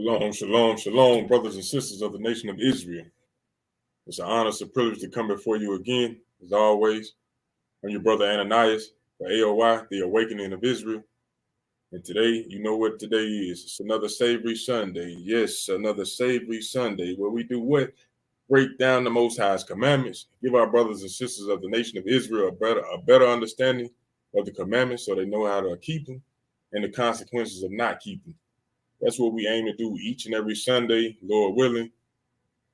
Shalom, shalom, shalom, brothers and sisters of the nation of Israel. It's an honor, it's a privilege to come before you again, as always. I'm your brother Ananias for A.O.I, the Awakening of Israel. And today, you know what today is. It's another Savory Sunday. Yes, another Savory Sunday where we do what? Break down the Most High's commandments, give our brothers and sisters of the nation of Israel a better understanding of the commandments so they know how to keep them and the consequences of not keeping. That's what we aim to do each and every Sunday, Lord willing,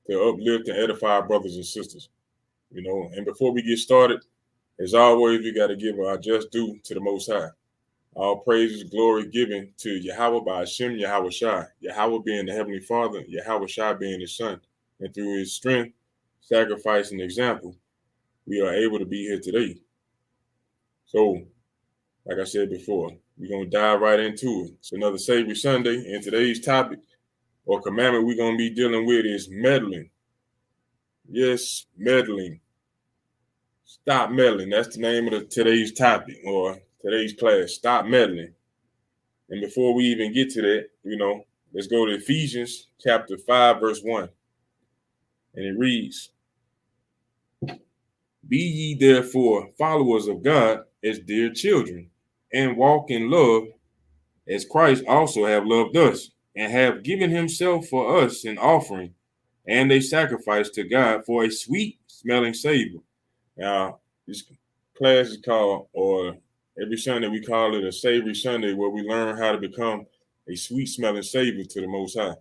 to uplift and edify our brothers and sisters. And before we get started, as always, we got to give our just due to the Most High. All praises, glory given to Yahweh by Hashem, Yahweh Shai. Yahweh being the Heavenly Father, Yahweh Shai being His Son. And through His strength, sacrifice, and example, we are able to be here today. So, like I said before, we're going to dive right into it. It's another Savory Sunday, and today's topic or commandment we're going to be dealing with is meddling. Yes, meddling. Stop meddling. That's the name of today's topic or today's class. Stop meddling. And before we even get to that, let's go to Ephesians chapter 5, verse 1. And it reads, "Be ye therefore followers of God as dear children, and walk in love as Christ also have loved us, and have given himself for us an offering and a sacrifice to God for a sweet smelling savor." Now, this class is called, or every Sunday we call it a Savory Sunday, where we learn how to become a sweet smelling savor to the Most High.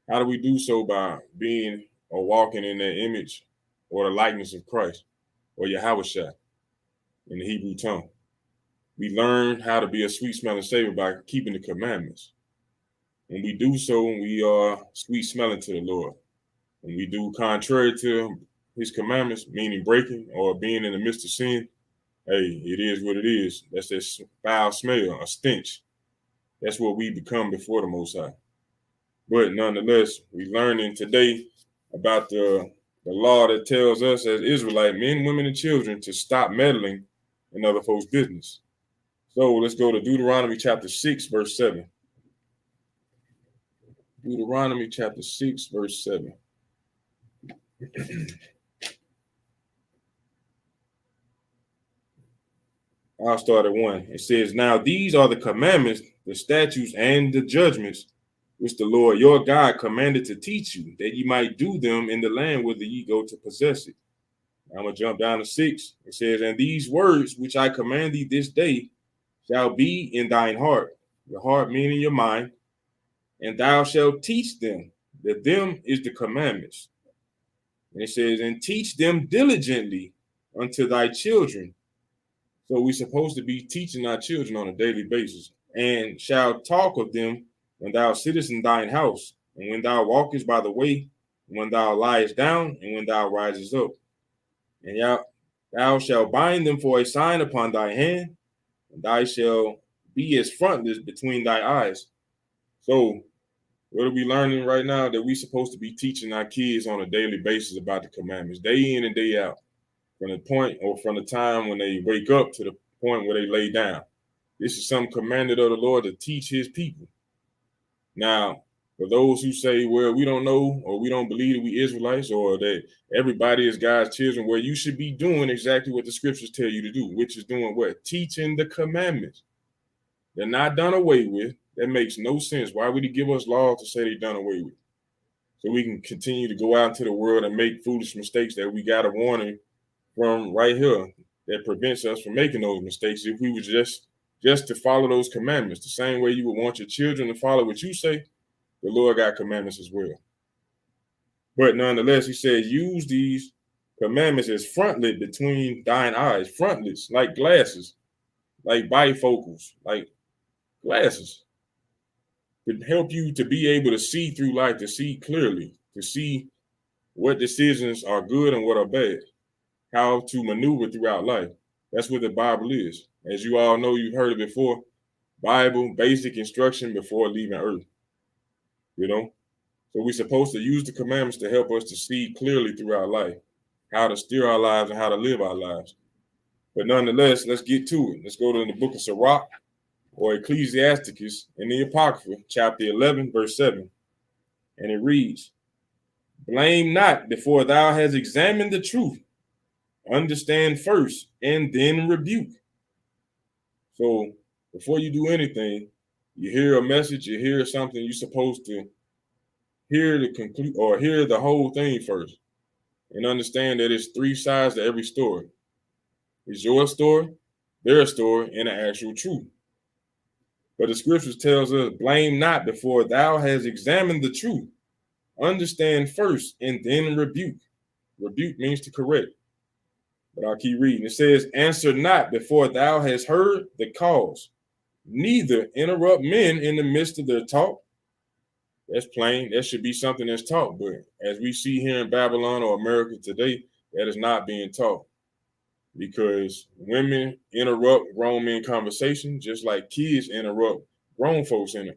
How do we do so? By being or walking in that image or the likeness of Christ or Yahweh Shai in the Hebrew tongue. We learn how to be a sweet smelling savor by keeping the commandments. When we do so, we are sweet smelling to the Lord. When we do contrary to His commandments, meaning breaking or being in the midst of sin, hey, it is what it is. That's that foul smell, a stench. That's what we become before the Most High. But nonetheless, we're learning today about the law that tells us as Israelite men, women, and children to stop meddling in other folks' business. So let's go to Deuteronomy chapter 6, verse 7. Deuteronomy chapter 6, verse 7. I'll start at 1. It says, "Now these are the commandments, the statutes, and the judgments which the Lord your God commanded to teach you, that ye might do them in the land whither ye go to possess it." I'm going to jump down to 6. It says, "And these words which I command thee this day shall be in thine heart," your heart meaning your mind, "and thou shalt teach them," that them is the commandments. And it says, "and teach them diligently unto thy children." So we're supposed to be teaching our children on a daily basis. "And shall talk of them when thou sittest in thine house, and when thou walkest by the way, and when thou liest down, and when thou risest up. And thou shalt bind them for a sign upon thy hand, and thou shalt be as frontlets between thy eyes." So what are we learning right now? That we're supposed to be teaching our kids on a daily basis about the commandments, day in and day out, from the point or from the time when they wake up to the point where they lay down. This is some commanded of the Lord to teach his people. Now, for those who say, well, we don't know, or we don't believe that we Israelites, or that everybody is God's children, well, you should be doing exactly what the scriptures tell you to do, which is doing what? Teaching the commandments. They're not done away with. That makes no sense. Why would he give us laws to say they're done away with? So we can continue to go out into the world and make foolish mistakes that we got a warning from right here that prevents us from making those mistakes if we were just to follow those commandments. The same way you would want your children to follow what you say, the Lord got commandments as well. But nonetheless, he says, use these commandments as frontlet between thine eyes. Frontlets, like glasses, like bifocals, like glasses, to help you to be able to see through life, to see clearly, to see what decisions are good and what are bad, how to maneuver throughout life. That's what the Bible is. As you all know, you've heard it before. Bible, basic instruction before leaving earth. So we're supposed to use the commandments to help us to see clearly throughout life, how to steer our lives and how to live our lives. But nonetheless, let's get to it. Let's go to the book of Sirach or Ecclesiasticus in the Apocrypha, chapter 11, verse 7. And it reads, blame not before thou hast examined the truth. Understand first and then rebuke. So before you do anything, you hear a message, you hear something, you're supposed to hear the conclude or hear the whole thing first and understand that it's three sides to every story. It's your story, their story, and the actual truth. But the scriptures tells us, blame not before thou hast examined the truth. Understand first and then rebuke. Rebuke means to correct. But I'll keep reading. It says, answer not before thou hast heard the cause. Neither interrupt men in the midst of their talk. That's plain. That should be something that's taught. But as we see here in Babylon or America today, that is not being taught. Because women interrupt grown men conversation, just like kids interrupt grown folks in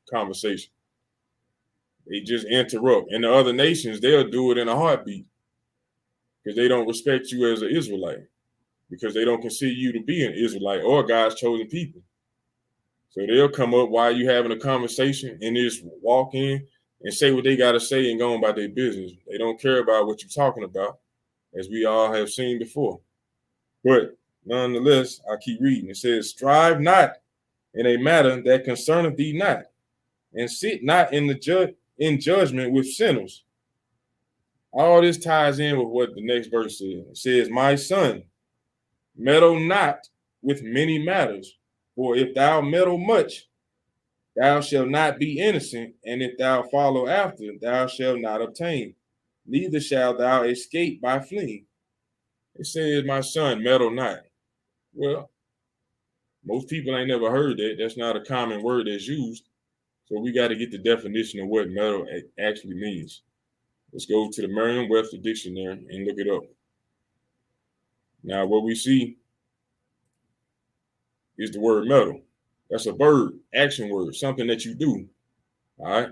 conversation. They just interrupt. And the other nations, they'll do it in a heartbeat because they don't respect you as an Israelite, because they don't consider you to be an Israelite or God's chosen people. So they'll come up while you having a conversation and just walk in and say what they got to say and go on about their business. They don't care about what you're talking about, as we all have seen before. But nonetheless, I keep reading. It says, strive not in a matter that concerneth thee not, and sit not in in judgment with sinners. All this ties in with what the next verse says. It says, my son, meddle not with many matters, for if thou meddle much, thou shalt not be innocent, and if thou follow after, thou shalt not obtain. Neither shalt thou escape by fleeing. It says, my son, meddle not. Well, most people ain't never heard that. That's not a common word that's used. So we got to get the definition of what meddle actually means. Let's go to the Merriam-Webster dictionary and look it up. Now, what we see is the word meddle. That's a verb, action word, something that you do. All right.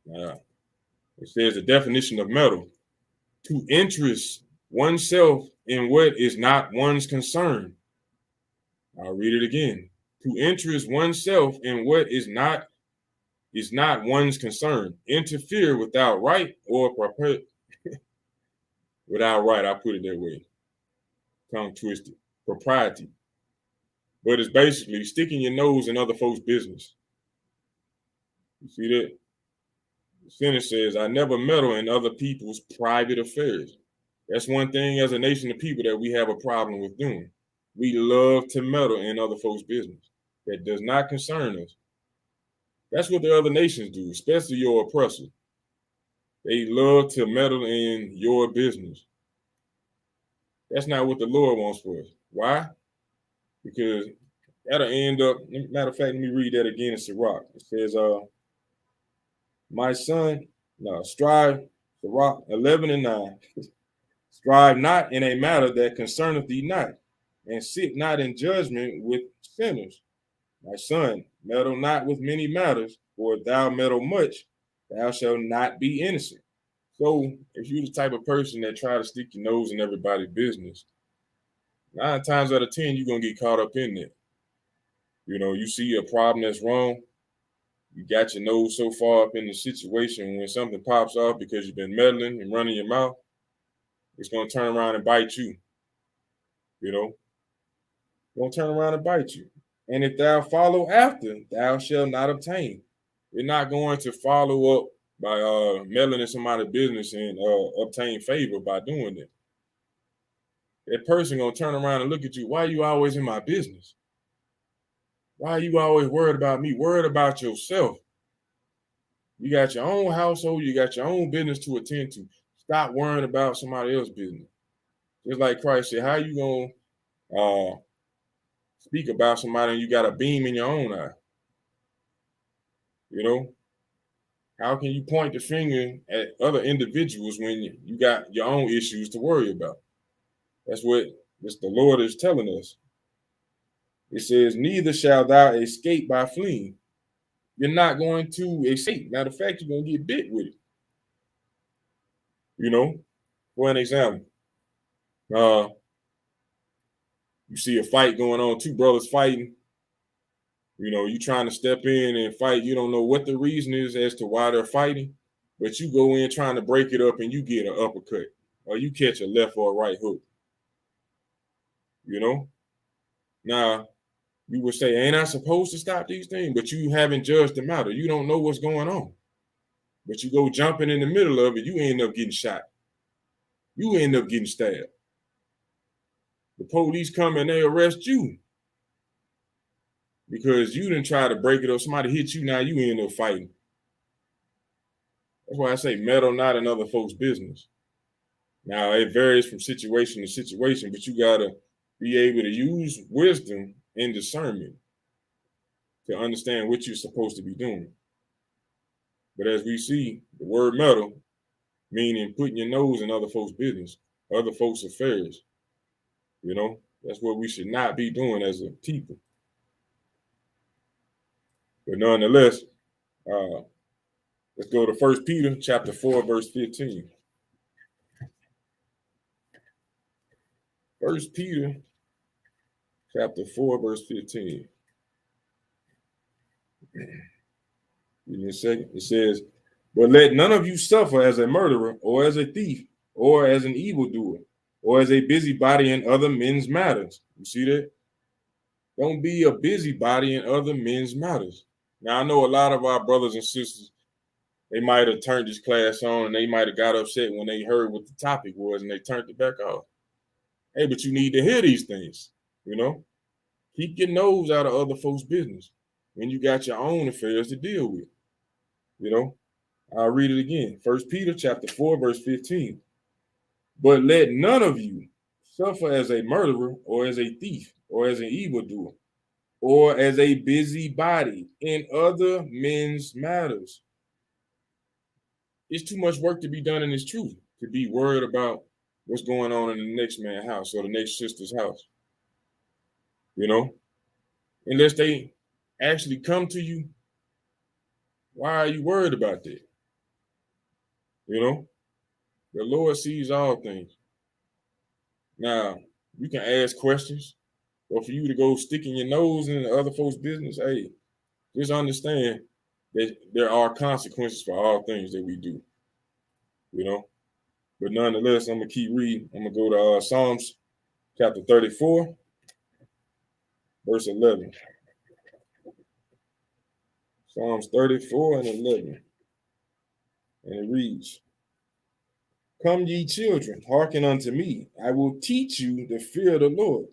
It says the definition of meddle: to interest oneself in what is not one's concern. I'll read it again. To interest oneself in what is not one's concern. Interfere without right or without right. I put it that way. Tongue twisted. Propriety. But it's basically sticking your nose in other folks' business. You see that? The sentence says, I never meddle in other people's private affairs. That's one thing as a nation of people that we have a problem with doing. We love to meddle in other folks' business. That does not concern us. That's what the other nations do, especially your oppressor. They love to meddle in your business. That's not what the Lord wants for us. Why? Because that'll end up, matter of fact, let me read that again in Sirach. It says, my son, strive, Sirach 11:9, strive not in a matter that concerneth thee not, and sit not in judgment with sinners. My son, meddle not with many matters, for if thou meddle much, thou shalt not be innocent. So if you're the type of person that try to stick your nose in everybody's business, 9 times out of 10, you're going to get caught up in it. You know, you see a problem that's wrong, you got your nose so far up in the situation, when something pops off because you've been meddling and running your mouth, it's going to turn around and bite you. You know, it's going to turn around and bite you. And if thou follow after, thou shalt not obtain. You're not going to follow up by meddling in somebody's business and obtain favor by doing it. That person going to turn around and look at you. Why are you always in my business? Why are you always worried about me? Worried about yourself. You got your own household. You got your own business to attend to. Stop worrying about somebody else's business. Just like Christ said, how you going to speak about somebody and you got a beam in your own eye? You know? How can you point the finger at other individuals when you got your own issues to worry about? That's what the Lord is telling us. It says, neither shall thou escape by fleeing. You're not going to escape. Matter of fact, you're going to get bit with it. You know, for an example, you see a fight going on, 2 brothers fighting. You know, you trying to step in and fight. You don't know what the reason is as to why they're fighting. but you go in trying to break it up and you get an uppercut or you catch a left or a right hook. You know? Now, you would say, ain't I supposed to stop these things? But you haven't judged the matter. You don't know what's going on. But you go jumping in the middle of it, you end up getting shot. You end up getting stabbed. The police come and they arrest you because you didn't try to break it up. Somebody hit you, now you end up fighting. That's why I say meddle not in other folks' business. Now, it varies from situation to situation, but you got to be able to use wisdom and discernment to understand what you're supposed to be doing. But as we see, the word meddle, meaning putting your nose in other folks' business, other folks' affairs. You know, that's what we should not be doing as a people. But nonetheless, let's go to 1 Peter chapter 4, verse 15. 1 Peter chapter 4, verse 15. Give me a second. It says, but let none of you suffer as a murderer or as a thief or as an evildoer or as a busybody in other men's matters. You see that? Don't be a busybody in other men's matters. Now, I know a lot of our brothers and sisters, they might have turned this class on and they might have got upset when they heard what the topic was and they turned it back off. Hey, but you need to hear these things, you know? Keep your nose out of other folks' business when you got your own affairs to deal with, you know? I'll read it again. 1 Peter chapter 4, verse 15. But let none of you suffer as a murderer or as a thief or as an evildoer or as a busybody in other men's matters. It's too much work to be done in this truth to be worried about what's going on in the next man's house or the next sister's house. You know, unless they actually come to you, why are you worried about that? You know, the Lord sees all things. Now, you can ask questions, or for you to go sticking your nose in other folks' business, hey, just understand that there are consequences for all things that we do. You know, but nonetheless, I'm gonna keep reading. I'm gonna go to Psalms chapter 34, verse 11. Psalms 34 and 11. And it reads, come ye children, hearken unto me. I will teach you the fear of the Lord.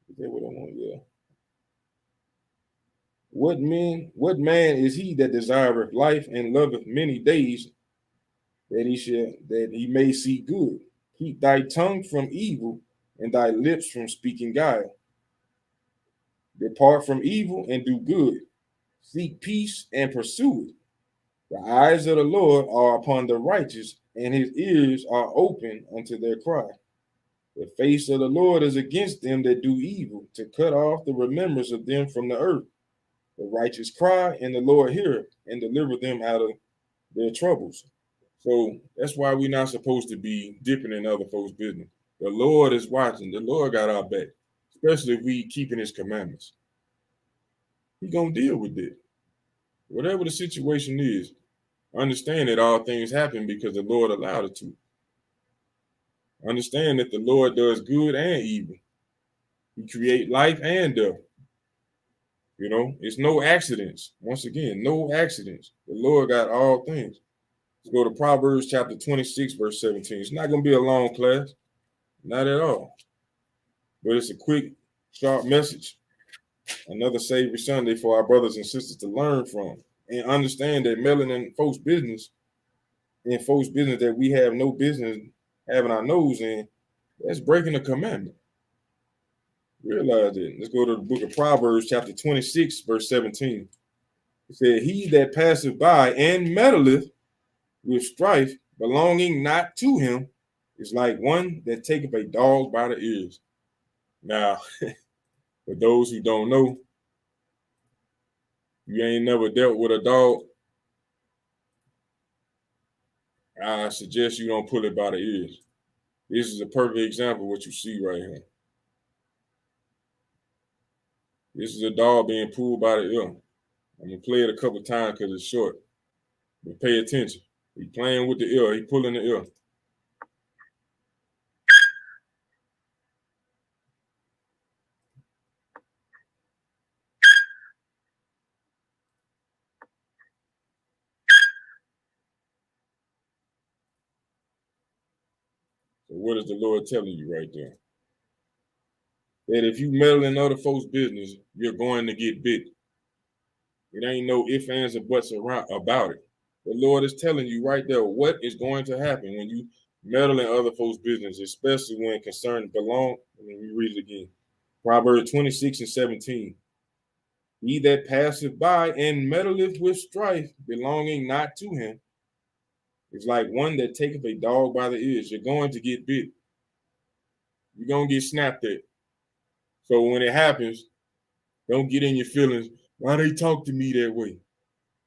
Is that what I want? Yeah. What man is he that desireth life and loveth many days, that he may see good? Keep thy tongue from evil and thy lips from speaking guile. Depart from evil and do good. Seek peace and pursue it. The eyes of the Lord are upon the righteous, and his ears are open unto their cry. The face of the Lord is against them that do evil, to cut off the remembrance of them from the earth. The righteous cry, and the Lord heareth, and deliver them out of their troubles. So that's why we're not supposed to be dipping in other folks' business. The Lord is watching. The Lord got our back, especially if we keeping his commandments. He gonna deal with it. Whatever the situation is, understand that all things happen because the Lord allowed it to. Understand that the Lord does good and evil. He create life and death. You know, it's no accidents. Once again, no accidents. The Lord got all things. Let's go to Proverbs chapter 26, verse 17. It's not going to be a long class. Not at all. But it's a quick, sharp message. Another Savory Sunday for our brothers and sisters to learn from and understand that meddling in folks' business, that we have no business having our nose in, that's breaking a commandment. Realize it. Let's go to the book of Proverbs, chapter 26, verse 17. It said, he that passeth by and meddleth with strife belonging not to him is like one that taketh a dog by the ears. Now, for those who don't know, you ain't never dealt with a dog, I suggest you don't pull it by the ears. This is a perfect example of what you see right here. This is a dog being pulled by the ear. I'm going to play it a couple times because it's short. But pay attention. He playing with the ear. He pulling the ear. So what is the Lord telling you right there? That if you meddle in other folks' business, you're going to get bit. It ain't no ifs, ands, or buts about it. The Lord is telling you right there what is going to happen when you meddle in other folks' business, especially when concerned belong. Let me read it again. Proverbs 26:17. He that passeth by and meddleth with strife, belonging not to him, is like one that taketh a dog by the ears. You're going to get bit. You're going to get snapped at. So when it happens, don't get in your feelings. Why they talk to me that way?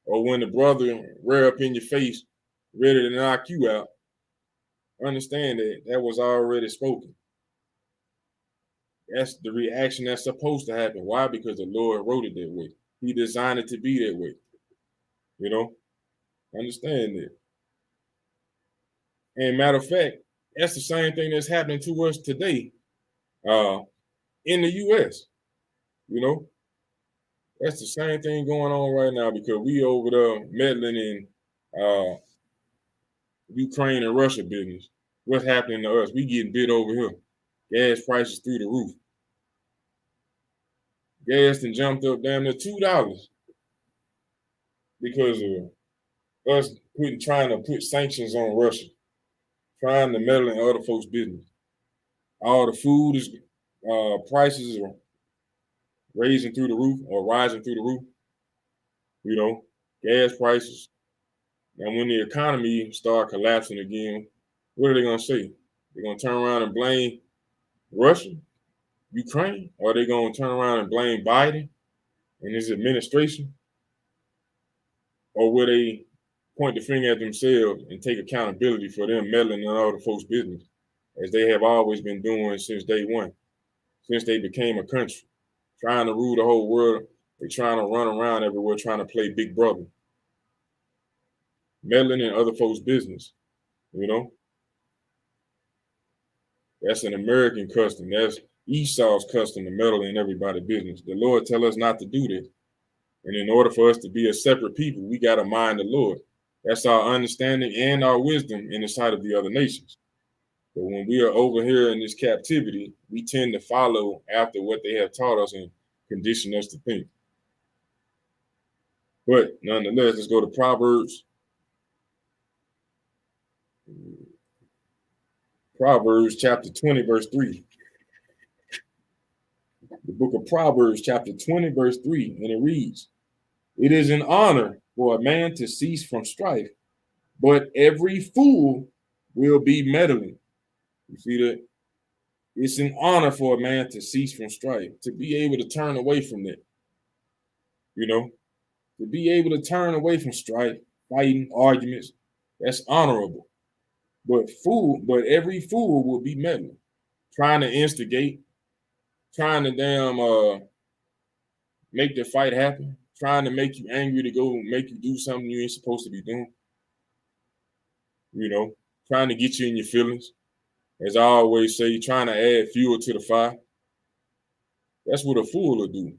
Or when the brother rear up in your face, ready to knock you out, understand that that was already spoken. That's the reaction that's supposed to happen. Why? Because the Lord wrote it that way. He designed it to be that way. You know, understand that. And matter of fact, that's the same thing that's happening to us today uh, in the U.S. You know, that's the same thing going on right now because we over there meddling in uh, Ukraine and Russia business. What's happening to us? We getting bit over here. Gas prices through the roof. Gas done jumped up damn near $2 because of us trying to put sanctions on Russia, trying to meddle in other folks' business. All the food is prices are raising through the roof or rising through the roof. You know, gas prices. And when the economy start collapsing again, what are they gonna say? They're gonna turn around and blame Russia, Ukraine, or are they gonna turn around and blame Biden and his administration? Or will they point the finger at themselves and take accountability for them meddling in other folks' business, as they have always been doing since day one, since they became a country, trying to rule the whole world? They're trying to run around everywhere, trying to play big brother, meddling in other folks' business. You know, that's an American custom. That's Esau's custom to meddle in everybody's business. The Lord tell us not to do this. And in order for us to be a separate people, we got to mind the Lord. That's our understanding and our wisdom in the sight of the other nations. But when we are over here in this captivity, we tend to follow after what they have taught us and condition us to think. But nonetheless, let's go to Proverbs. Proverbs chapter 20, verse 3. The book of Proverbs chapter 20, verse 3. And it reads, it is an honor for a man to cease from strife, but every fool will be meddling. You see that? It's an honor for a man to cease from strife, to be able to turn away from that. You know, to be able to turn away from strife, fighting, arguments, that's honorable. But every fool will be meddling, trying to instigate, trying to make the fight happen, trying to make you angry to go make you do something you ain't supposed to be doing. You know, trying to get you in your feelings. As I always say, trying to add fuel to the fire. That's what a fool will do.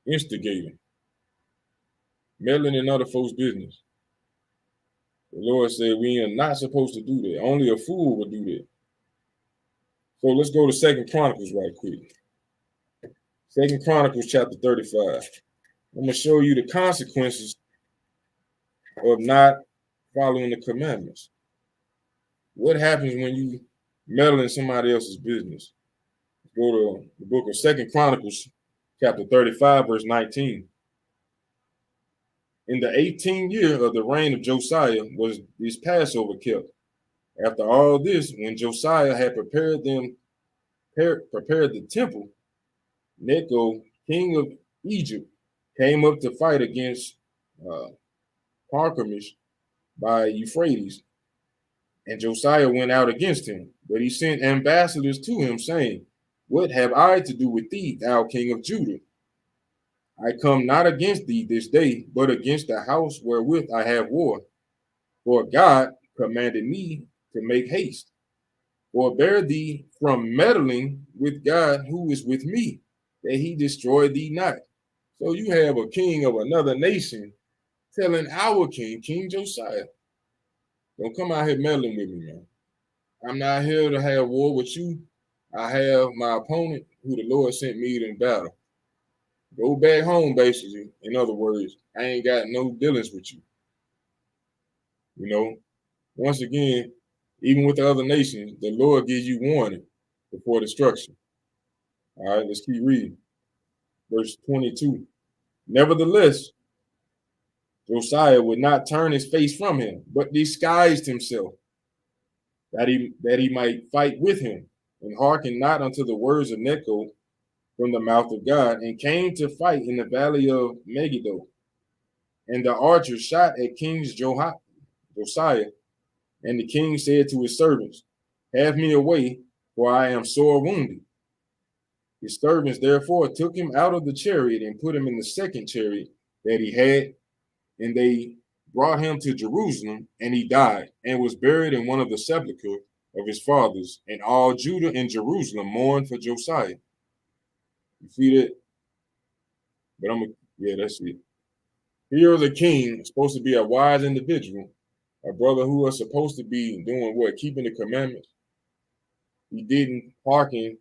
Instigating. Meddling in other folks' business. The Lord said we are not supposed to do that. Only a fool would do that. So let's go to 2 Chronicles right quick. 2 Chronicles chapter 35. I'm going to show you the consequences of not following the commandments. What happens when you meddle in somebody else's business? Go to the book of 2 Chronicles chapter 35, verse 19. In the 18th year of the reign of Josiah was this Passover kept. After all this, when Josiah had prepared the temple, Necho, king of Egypt, came up to fight against Carchemish by Euphrates. And Josiah went out against him, but he sent ambassadors to him, saying, what have I to do with thee, thou king of Judah? I come not against thee this day, but against the house wherewith I have war. For God commanded me to make haste. Forbear thee from meddling with God who is with me, that he destroy thee not. So you have a king of another nation telling our king, King Josiah, don't come out here meddling with me, man. I'm not here to have war with you. I have my opponent who the Lord sent me to battle. Go back home, basically. In other words, I ain't got no dealings with you. You know, once again, even with the other nations, the Lord gives you warning before destruction. All right, let's keep reading. Verse 22. Nevertheless, Josiah would not turn his face from him, but disguised himself, that he might fight with him, and hearkened not unto the words of Necho from the mouth of God, and came to fight in the valley of Megiddo. And the archers shot at King Josiah, and the king said to his servants, have me away, for I am sore wounded. His servants therefore took him out of the chariot and put him in the second chariot that he had, and they brought him to Jerusalem, and he died, and was buried in one of the sepulchres of his fathers, and all Judah and Jerusalem mourned for Josiah. You see that? But that's it. Here is a king, supposed to be a wise individual, a brother who was supposed to be doing what? Keeping the commandments. He didn't hearken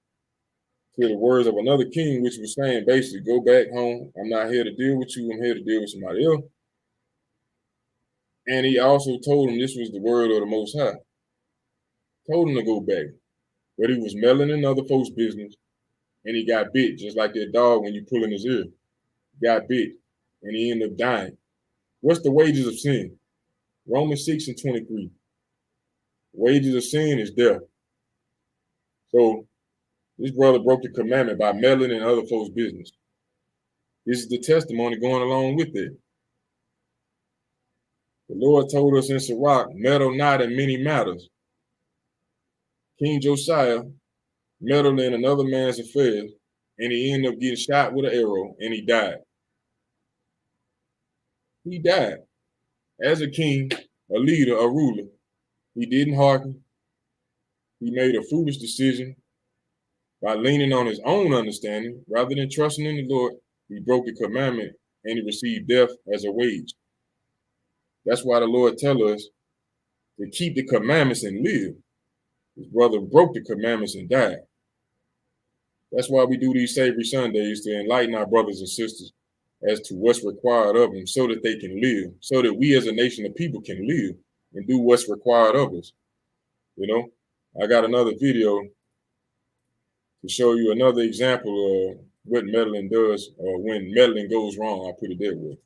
to the words of another king, which was saying basically, go back home. I'm not here to deal with you. I'm here to deal with somebody else. And he also told him this was the word of the Most High. Told him to go back. But he was meddling in other folks' business, and he got bit, just like that dog when you pull in his ear. Got bit, and he ended up dying. What's the wages of sin? Romans 6:23. Wages of sin is death. So this brother broke the commandment by meddling in other folks' business. This is the testimony going along with it. The Lord told us in Sirach, meddle not in many matters. King Josiah meddled in another man's affairs, and he ended up getting shot with an arrow, and he died. He died. As a king, a leader, a ruler, he didn't hearken. He made a foolish decision by leaning on his own understanding rather than trusting in the Lord. He broke the commandment, and he received death as a wage. That's why the Lord tells us to keep the commandments and live. His brother broke the commandments and died. That's why we do these Savory Sundays, to enlighten our brothers and sisters as to what's required of them so that they can live, so that we as a nation of people can live and do what's required of us. You know, I got another video to show you another example of what meddling does, or when meddling goes wrong. I'll put it that way.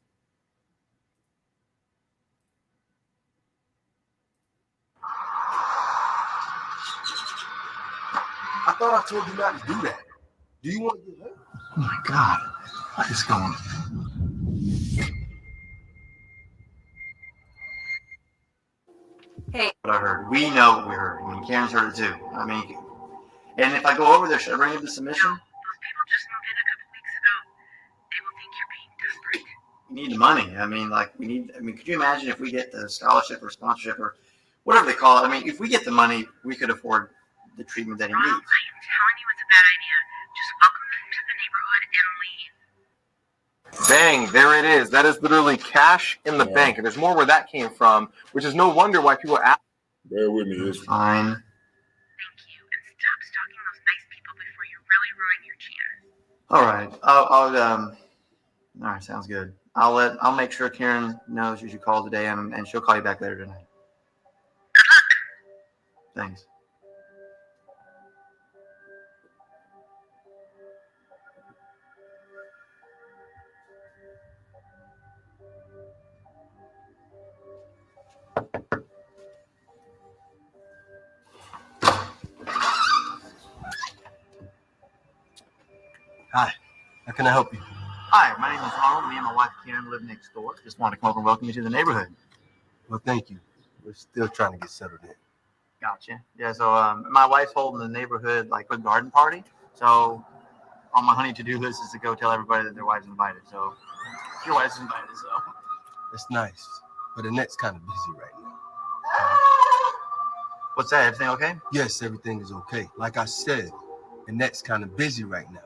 I thought I told you not to do that. Do you want to get hurt? Oh my God. What is going on? Hey. What I heard. We know what we heard. I mean, Karen's heard it too. I mean, and if I go over there, should I bring up the submission? No, those people just moved in a couple weeks ago. They will think you're being desperate. We need the money. I mean, could you imagine if we get the scholarship or sponsorship or whatever they call it? I mean, if we get the money, we could afford the treatment that he needs. I'm telling you it's a bad idea. Just welcome them to the neighborhood and leave. Bang, there it is. That is literally cash in the bank. And there's more where that came from, which is no wonder why people ask. Bear with me. It's fine. Thank you, and stop stalking those nice people before you really ruin your chance. All right. All right, sounds good. I'll make sure Karen knows you should call today, and she'll call you back later tonight. Good luck. Thanks. Hi, how can I help you? Hi, my name is Ronald. Me and my wife Karen live next door. Just wanted to come over and welcome you to the neighborhood. Well, thank you. We're still trying to get settled in. Gotcha. Yeah, so my wife's holding the neighborhood like a garden party. So on my honey to-do list is to go tell everybody that their wife's invited. So your wife's invited. So That's nice, but Annette's kind of busy right now. what's that? Everything okay? Yes, everything is okay. Like I said, Annette's kind of busy right now.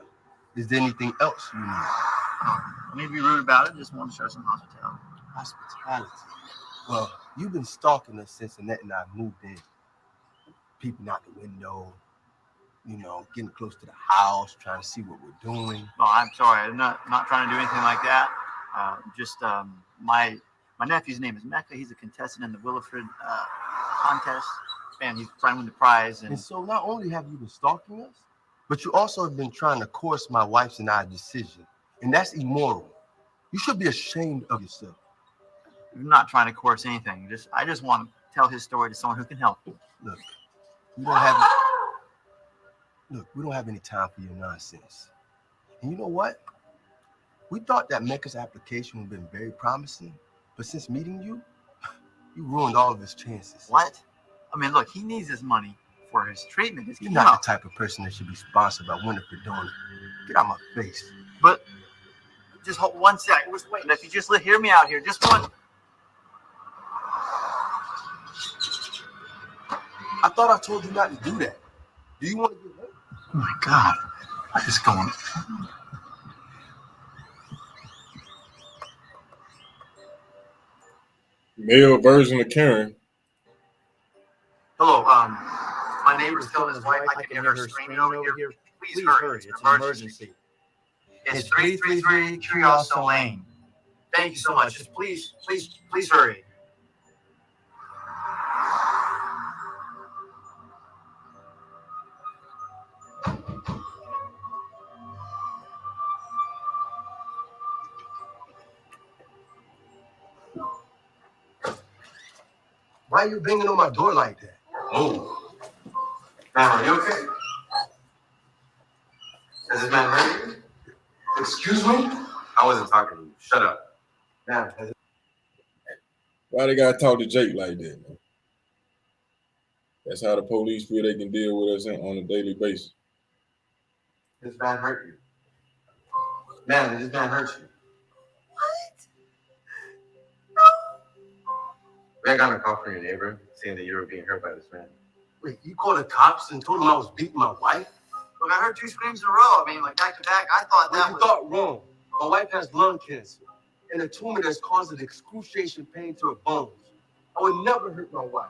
Is there anything else you need? I need to be rude about it. Just want to show some hospitality. Hospitality. Well, you've been stalking us since Annette and I moved in. Peeping out the window, you know, getting close to the house, trying to see what we're doing. No, I'm sorry. I'm not trying to do anything like that. My nephew's name is Mecca. He's a contestant in the Williford contest, and he's trying to win the prize. And so not only have you been stalking us, but you also have been trying to coerce my wife's and I's decision. And that's immoral. You should be ashamed of yourself. I'm not trying to coerce anything. I just want to tell his story to someone who can help him. Look, we don't have any time for your nonsense. And you know what? We thought that Mecca's application would have been very promising, but since meeting you, you ruined all of his chances. What? I mean, look, he needs his money for his treatment. You're not the type of person that should be sponsored by Winifred doing it. Get out of my face. But just hold 1 sec. Wait, if you just hear me out here, just one. I thought I told you not to do that. Do you want to get hurt? Oh my God. I just going. Male version of Karen. Hello, my neighbor's killing his wife. I can hear her screaming over here. Please hurry. It's an emergency. It's 333 Curioso Lane. Thank you so much. Just please hurry. Why are you banging on my door like that? Oh. Man, are you okay? Is this man hurt you? Excuse me? I wasn't talking to you. Shut up. Man, Why they gotta talk to Jake like that, man? That's how the police feel they can deal with us on a daily basis. This man hurt you. Man, this man hurt you. I got a call from your neighbor saying that you were being hurt by this man. wait, you called the cops and told them I was beating my wife? Look, I heard 2 screams in a row. I mean, like back to back. I thought Well, that you was. thought wrong. My wife has lung cancer and a tumor that's causing excruciating pain to her bones. I would never hurt my wife.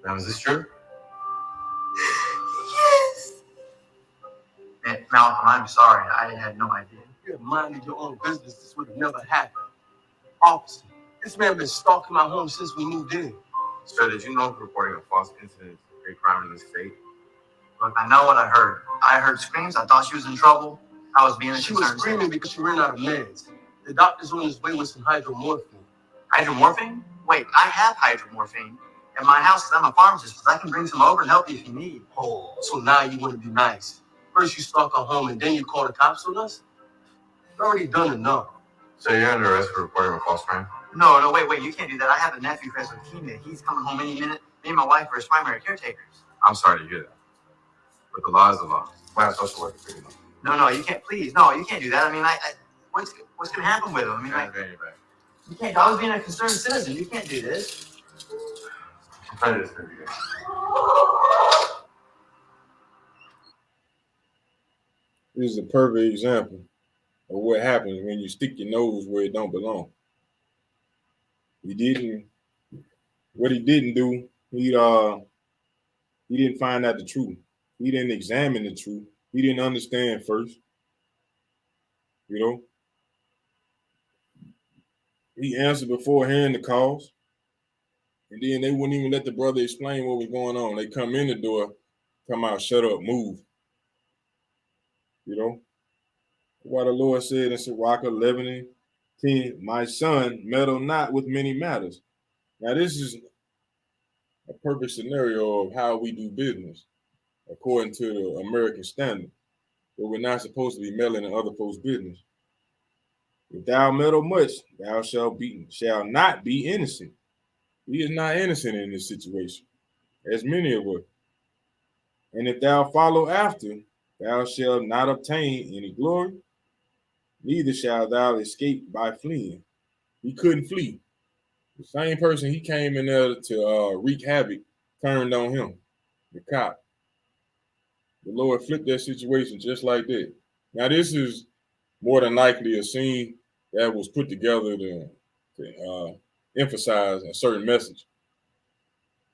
Now, is this true? Yes. Hey, Malcolm, I'm sorry. I had no idea. If you had minded your own business, this would have never happened. Officer, this man been stalking my home since we moved in. Sir, did you know reporting a false incident is a great crime in this state? Look, I know what I heard. I heard screams. I thought she was in trouble. I was being She was screaming because she ran out of meds. The doctor's on his way with some hydromorphine. Hydromorphine? Wait, I have hydromorphine at my house because I'm a pharmacist. I can bring some over and help you if you need. Oh, so now you want to be nice. First you stalk our home and then you call the cops on us? You've already done enough. So you're under arrest for reporting a false crime? No, wait, you can't do that. I have a nephew who has leukemia. He's coming home any minute. Me and my wife are his primary caretakers. I'm sorry to hear that. But the law is the law. Why have social workers for you? No, you can't. Please, no, you can't do that. I mean, what's going to happen with him? I mean, you can't. I was being a concerned citizen. You can't do this. I'm trying to disturb you guys. This is a perfect example of what happens when you stick your nose where it don't belong. What he didn't do, he didn't find out the truth. He didn't examine the truth. He didn't understand first. You know? He answered before hearing the calls. And then they wouldn't even let the brother explain what was going on. They come in the door, come out, shut up, move. You know? Why the Lord said in Sirach 11:10, my son, meddle not with many matters. Now, this is a perfect scenario of how we do business, according to the American standard. But we're not supposed to be meddling in other folks' business. If thou meddle much, thou shalt not be innocent. He is not innocent in this situation, as many of us. And if thou follow after, thou shalt not obtain any glory, neither shalt thou escape by fleeing. He couldn't flee. The same person he came in there to wreak havoc turned on him, the cop. The Lord flipped that situation just like that. Now, this is more than likely a scene that was put together to emphasize a certain message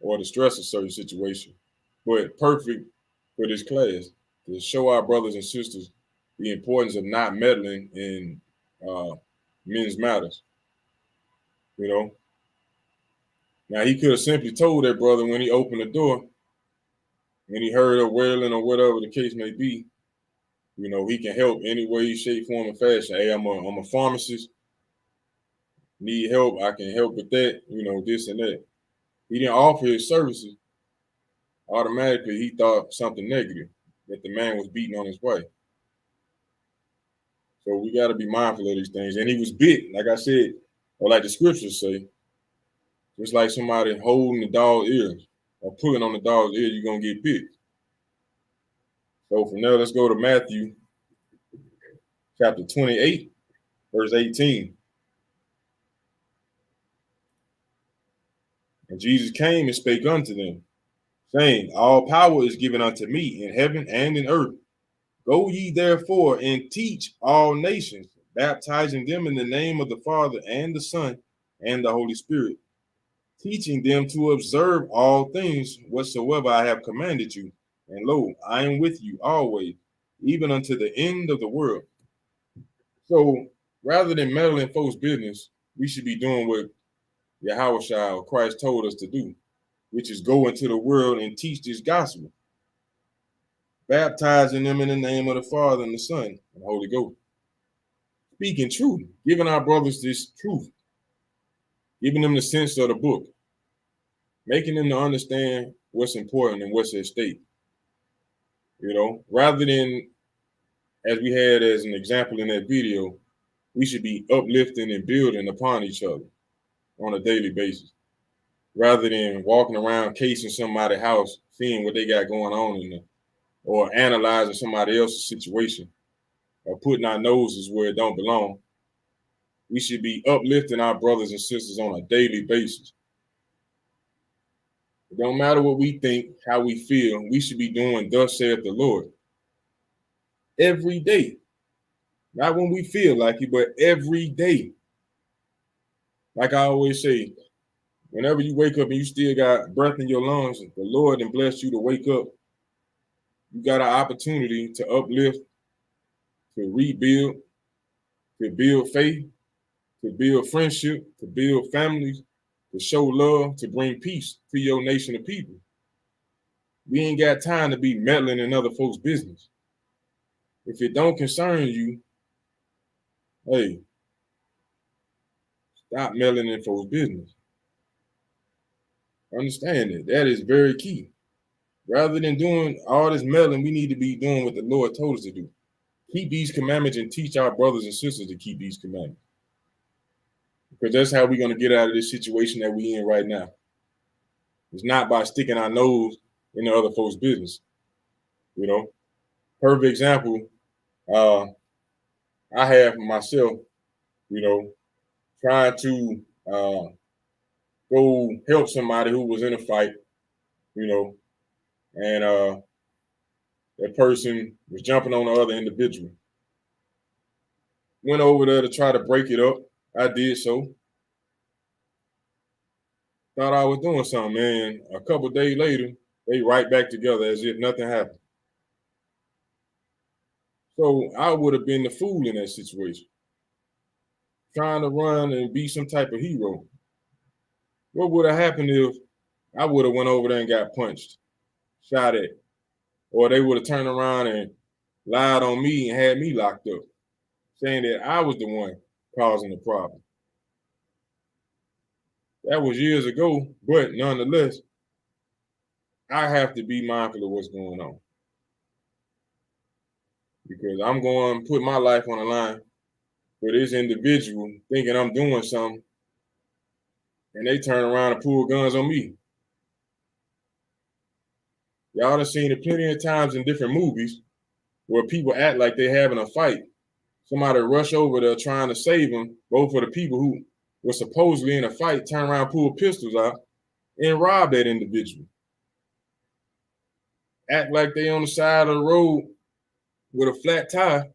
or to stress a certain situation, but perfect for this class to show our brothers and sisters the importance of not meddling in uh, men's matters. You know, now he could have simply told that brother when he opened the door, when he heard a wailing or whatever the case may be, you know, he can help any way, shape, form, or fashion. Hey, I'm a pharmacist. Need help? I can help with that. You know, this and that. He didn't offer his services. Automatically, he thought something negative, that the man was beating on his wife. So we got to be mindful of these things. And he was bit, like I said, or like the scriptures say, just like somebody holding the dog's ears or pulling on the dog's ear, you're gonna get bit. So from there, let's go to Matthew chapter 28, verse 18. And Jesus came and spake unto them, saying, all power is given unto me in heaven and in earth. Go ye therefore and teach all nations, baptizing them in the name of the Father and the Son and the Holy Spirit, teaching them to observe all things whatsoever I have commanded you. And lo, I am with you always, even unto the end of the world. So rather than meddling in folks' business, we should be doing what Yahweh or Christ told us to do, which is go into the world and teach this gospel, baptizing them in the name of the Father and the Son and the Holy Ghost. Speaking truth, giving our brothers this truth, giving them the sense of the book, making them to understand what's important and what's at stake. You know, rather than, as we had as an example in that video, we should be uplifting and building upon each other on a daily basis, rather than walking around casing somebody's house, seeing what they got going on in there, or analyzing somebody else's situation, or putting our noses where it don't belong. We should be uplifting our brothers and sisters on a daily basis. It don't matter what we think, how we feel, we should be doing thus saith the Lord every day. Not when we feel like it, but every day. Like I always say, whenever you wake up and you still got breath in your lungs, the Lord and bless you to wake up, you got an opportunity to uplift, to rebuild, to build faith, to build friendship, to build families, to show love, to bring peace to your nation of people. We ain't got time to be meddling in other folks' business. If it don't concern you, hey, stop meddling in folks' business. Understand it. That is very key. Rather than doing all this meddling, we need to be doing what the Lord told us to do. Keep these commandments and teach our brothers and sisters to keep these commandments. Because that's how we're going to get out of this situation that we're in right now. It's not by sticking our nose in the other folks' business. You know, perfect example, I have myself, you know, trying to go help somebody who was in a fight, you know, and that person was jumping on the other individual. Went over there to try to break it up. I did so. Thought I was doing something, man. A couple of days later, they right back together as if nothing happened. So I would have been the fool in that situation, trying to run and be some type of hero. What would have happened if I would have went over there and got punched, shot at, or they would have turned around and lied on me and had me locked up, saying that I was the one causing the problem. That was years ago, but nonetheless, I have to be mindful of what's going on, because I'm going to put my life on the line for this individual thinking I'm doing something, and they turn around and pull guns on me. Y'all done seen it plenty of times in different movies where people act like they're having a fight. Somebody rush over there trying to save them, both for the people who were supposedly in a fight, turn around, pull pistols out, and rob that individual. Act like they on the side of the road with a flat tire,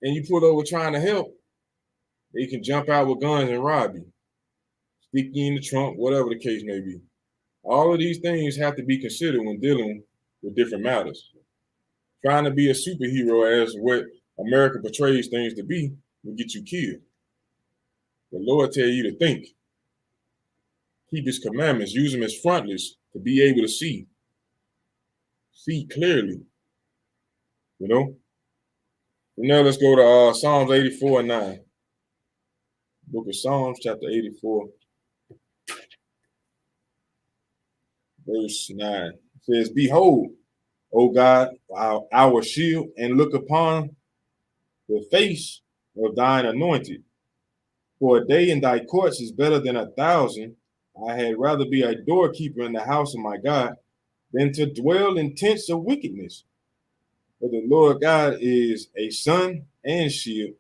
and you pull over trying to help, they can jump out with guns and rob you, stick you in the trunk, whatever the case may be. All of these things have to be considered when dealing with different matters. Trying to be a superhero, as what America portrays things to be, will get you killed. The Lord tell you to think. Keep his commandments. Use them as frontlets to be able to see clearly. You know? And now let's go to Psalms 84 and 9. Book of Psalms, chapter 84, verse 9. It says, Behold, O God, our shield, and look upon the face of thine anointed. For a day in thy courts is better than 1,000. I had rather be a doorkeeper in the house of my God than to dwell in tents of wickedness. For the Lord God is a sun and shield.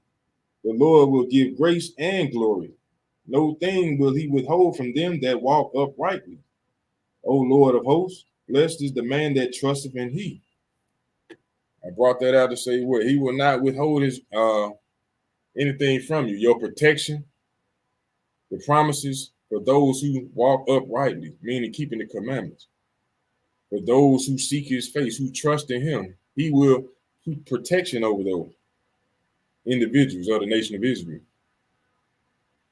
The Lord will give grace and glory. No thing will he withhold from them that walk uprightly. O Lord of hosts, blessed is the man that trusteth in he. I brought that out to say what? He will not withhold his anything from you. Your protection, the promises for those who walk uprightly, meaning keeping the commandments. For those who seek his face, who trust in him, he will keep protection over those individuals of the nation of Israel.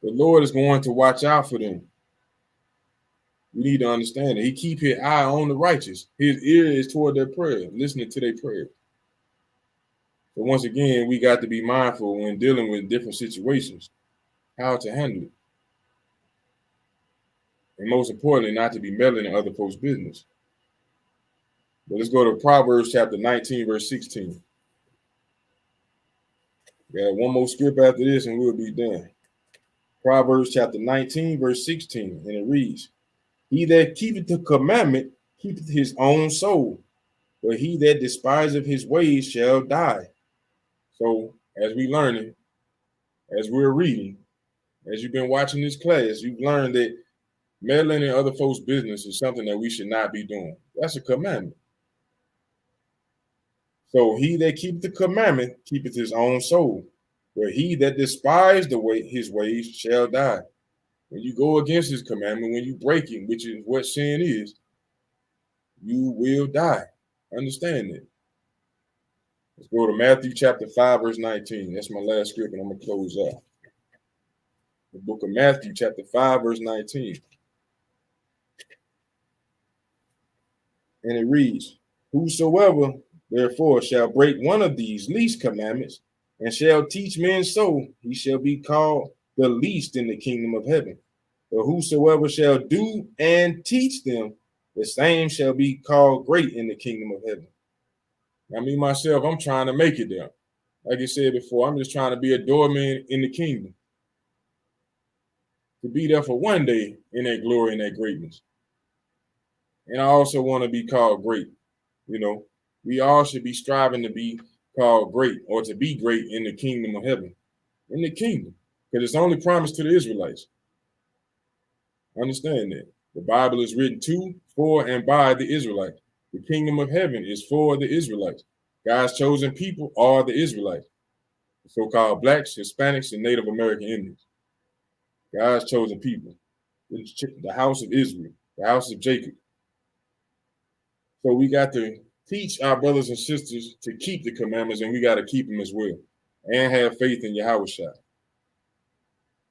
The Lord is going to watch out for them. We need to understand that he keep his eye on the righteous. His ear is toward their prayer, listening to their prayer. But once again, we got to be mindful when dealing with different situations, how to handle it. And most importantly, not to be meddling in other folks' business. But let's go to Proverbs chapter 19, verse 16. We got one more script after this and we'll be done. Proverbs chapter 19, verse 16, and it reads, He that keepeth the commandment keepeth his own soul, but he that despiseth his ways shall die. So, as we learning, as we're reading, as you've been watching this class, you've learned that meddling in other folks' business is something that we should not be doing. That's a commandment. So he that keepeth the commandment keepeth his own soul, but he that despised his ways shall die. When you go against his commandment, when you break it, which is what sin is, you will die. Understand that. Let's go to Matthew chapter 5, verse 19. That's my last script, and I'm going to close out. The book of Matthew chapter 5, verse 19. And it reads, Whosoever therefore shall break one of these least commandments and shall teach men so, he shall be called the least in the kingdom of heaven. But whosoever shall do and teach them, the same shall be called great in the kingdom of heaven. I mean, myself, I'm trying to make it there. Like I said before, I'm just trying to be a doorman in the kingdom. To be there for one day in that glory and that greatness. And I also want to be called great. You know, we all should be striving to be called great or to be great in the kingdom of heaven. In the kingdom. Because it's only promised to the Israelites. Understand that. The Bible is written to, for, and by the Israelites. The kingdom of heaven is for the Israelites. God's chosen people are the Israelites. The so-called blacks, Hispanics, and Native American Indians. God's chosen people. The house of Israel. The house of Jacob. So we got to teach our brothers and sisters to keep the commandments, and we got to keep them as well. And have faith in Yahweh Shai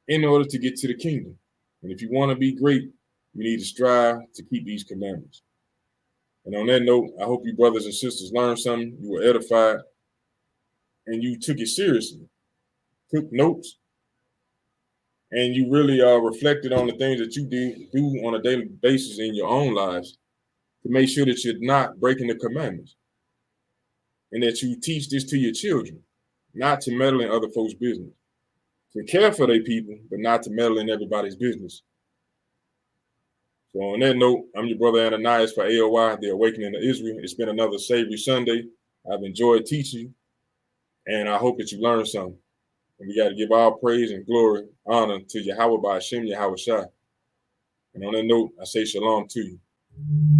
in order to get to the kingdom. And if you want to be great, you need to strive to keep these commandments. And on that note, I hope you brothers and sisters learned something, you were edified, and you took it seriously, took notes, and you really reflected on the things that you do on a daily basis in your own lives to make sure that you're not breaking the commandments. And that you teach this to your children, not to meddle in other folks' business. To care for their people, but not to meddle in everybody's business. So on that note, I'm your brother Ananias for A.O.I, the Awakening of Israel. It's been another Savory Sunday. I've enjoyed teaching you, and I hope that you learned something. And we got to give all praise and glory, honor to Yahweh by Hashem Yahweh Shai. And on that note, I say shalom to you.